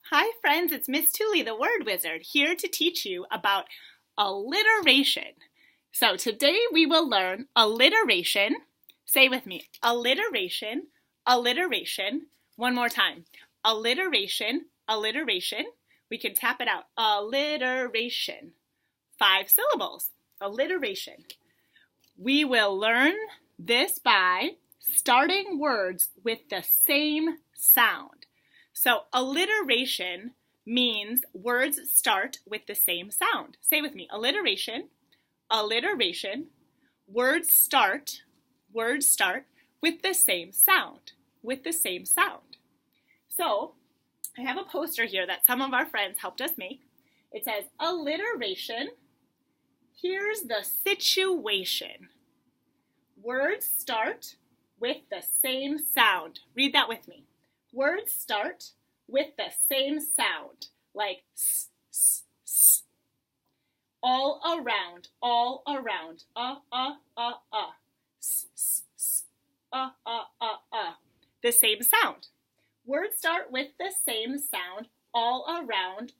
Hi friends, it's Miss Tooley, the Word Wizard, here to teach you about alliteration. So today we will learn alliteration. Say with me, alliteration, alliteration. One more time, alliteration, alliteration. We can tap it out, alliteration. 5 syllables, alliteration. We will learn this by starting words with the same sound. So alliteration means words start with the same sound. Say with me, alliteration, alliteration. Words start with the same sound, with the same sound. So I have a poster here that some of our friends helped us make. It says, alliteration, here's the situation. Words start with the same sound. Read that with me. Words start with the same sound, like s, s, s. All around, s, s, s, the same sound. Words start with the same sound, all around,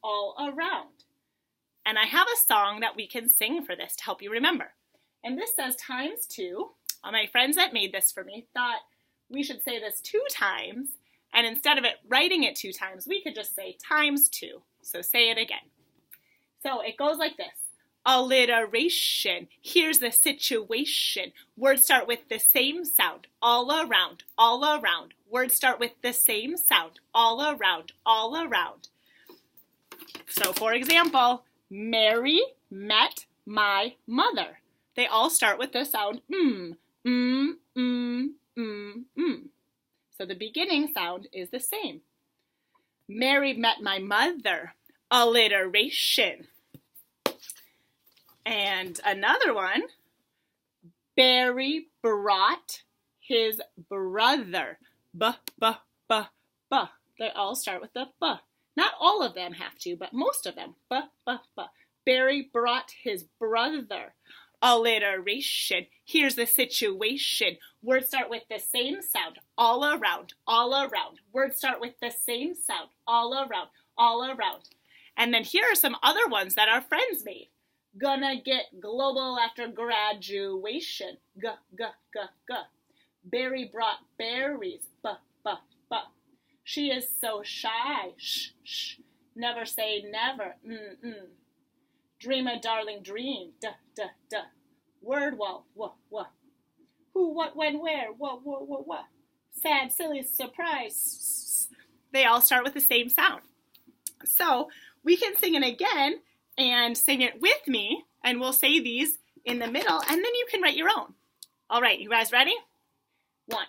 And I have a song that we can sing for this to help you remember. And this says times 2. My friends that made this for me thought we should say this 2 times. And instead of writing it 2 times, we could just say times 2. So say it again. So it goes like this. Alliteration, here's the situation. Words start with the same sound, all around. Words start with the same sound, all around. So for example, Mary met my mother. They all start with the sound So the beginning sound is the same. Mary met my mother. Alliteration. And another one. Barry brought his brother. B. They all start with the B. Not all of them have to, but most of them. B. Barry brought his brother. Alliteration. Here's the situation. Words start with the same sound, all around. Words start with the same sound, all around. And then here are some other ones that our friends made. Gonna get global after graduation. G. Barry brought berries. B. She is so shy. Sh. Never say never. Dream a darling dream. D. Word wall. W. Who, what, when, where. W. Sad, silly, surprise. They all start with the same sound. So we can sing it again and sing it with me, and we'll say these in the middle, and then you can write your own. All right, you guys ready? 1,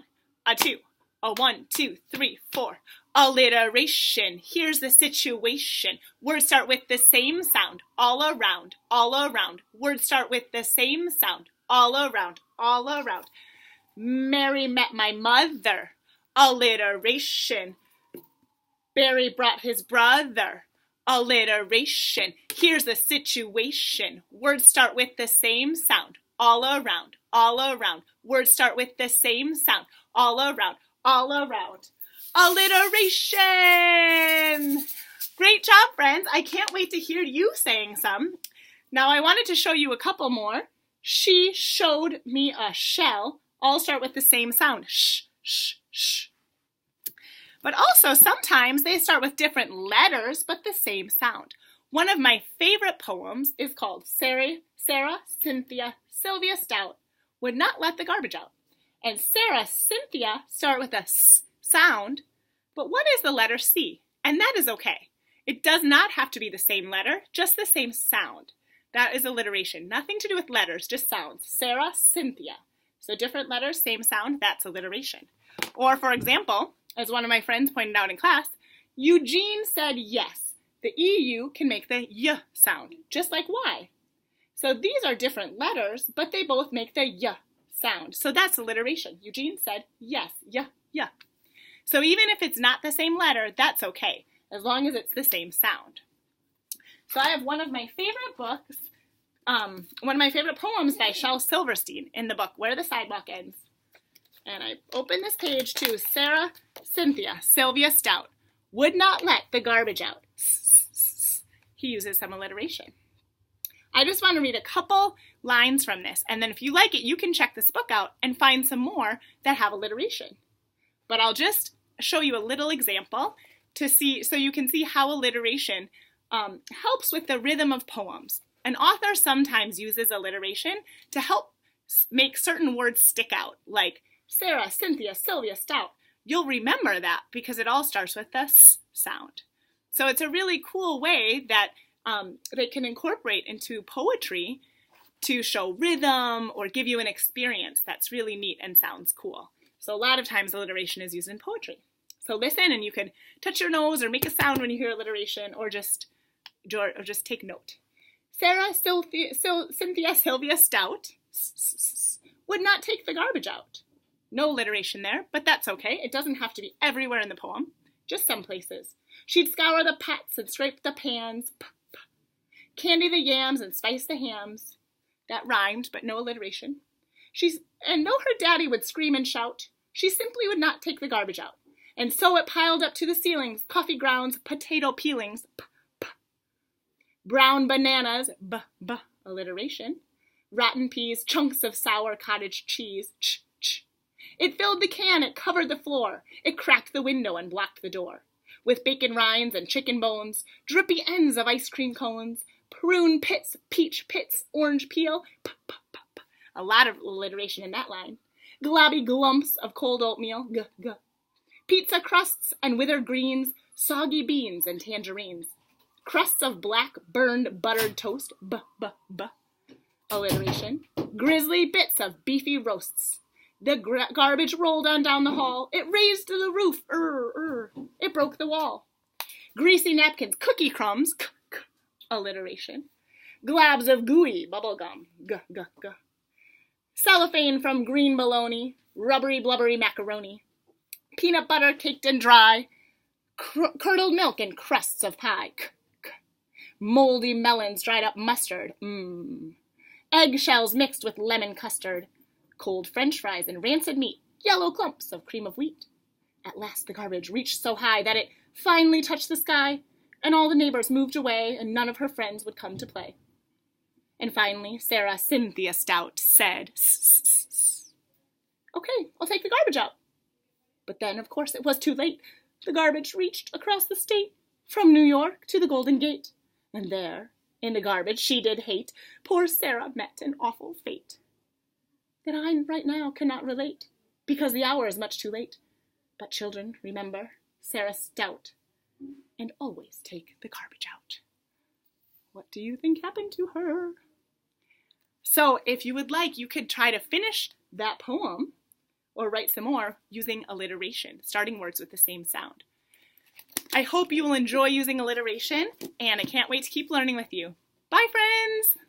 a 2, a 1, 2, 3, 4. Alliteration, here's the situation. Words start with the same sound, all around. Words start with the same sound, all around. Mary met my mother. Alliteration. Barry brought his brother. Alliteration. Here's the situation. Words start with the same sound, all around. Words start with the same sound, all around. Alliteration! Great job, friends. I can't wait to hear you saying some. Now I wanted to show you a couple more. She showed me a shell. All start with the same sound. Sh. But also sometimes they start with different letters, but the same sound. One of my favorite poems is called Sarah, Cynthia, Sylvia Stout Would Not Let the Garbage Out. And Sarah, Cynthia start with a S sound, but what is the letter C? And that is okay. It does not have to be the same letter, just the same sound. That is alliteration. Nothing to do with letters, just sounds. Sarah, Cynthia. So different letters, same sound, that's alliteration. Or for example, as one of my friends pointed out in class, Eugene said yes. The EU can make the Y sound, just like Y. So these are different letters, but they both make the Y sound. So that's alliteration. Eugene said yes, Y. So even if it's not the same letter, that's okay, as long as it's the same sound. So I have one of my favorite poems by Shel Silverstein in the book, Where the Sidewalk Ends. And I open this page to Sarah, Cynthia, Sylvia Stout. would not let the garbage out. He uses some alliteration. I just want to read a couple lines from this, and then if you like it, you can check this book out and find some more that have alliteration. But I'll just show you a little example to see, so you can see how alliteration helps with the rhythm of poems. An author sometimes uses alliteration to help make certain words stick out, like Sarah, Cynthia, Sylvia, Stout. You'll remember that because it all starts with the S sound. So it's a really cool way that they can incorporate into poetry to show rhythm or give you an experience that's really neat and sounds cool. So a lot of times alliteration is used in poetry. So listen, and you can touch your nose or make a sound when you hear alliteration, or just take note. Sarah, Cynthia, Sylvia, Stout would not take the garbage out. No alliteration there, but that's okay. It doesn't have to be everywhere in the poem, just some places. She'd scour the pots and scrape the pans, candy the yams and spice the hams. That rhymed, but no alliteration. And though her daddy would scream and shout, she simply would not take the garbage out. And so it piled up to the ceilings, coffee grounds, potato peelings, brown bananas, alliteration, rotten peas, chunks of sour cottage cheese, It filled the can, it covered the floor, it cracked the window and blocked the door. With bacon rinds and chicken bones, drippy ends of ice cream cones, prune pits, peach pits, orange peel, a lot of alliteration in that line. Globby glumps of cold oatmeal, pizza crusts and withered greens, soggy beans and tangerines. Crusts of black, burned, buttered toast, alliteration. Grisly bits of beefy roasts. The garbage rolled on down the hall. It raised to the roof, It broke the wall. Greasy napkins, cookie crumbs, alliteration. Globs of gooey bubblegum, Cellophane from green bologna, rubbery blubbery macaroni. Peanut butter caked and dry, curdled milk and crusts of pie, moldy melons, dried up mustard, eggshells mixed with lemon custard, cold french fries and rancid meat, yellow clumps of cream of wheat. At last the garbage reached so high that it finally touched the sky, and all the neighbors moved away, and none of her friends would come to play. And finally, Sarah Cynthia Stout said, "Okay, I'll take the garbage out." But then, of course, it was too late. The garbage reached across the state, from New York to the Golden Gate. And there, in the garbage she did hate, poor Sarah met an awful fate that I right now cannot relate, because the hour is much too late. But children, remember, Sarah Stout, and always take the garbage out. What do you think happened to her? So if you would like, you could try to finish that poem or write some more using alliteration, starting words with the same sound. I hope you will enjoy using alliteration, and I can't wait to keep learning with you. Bye, friends!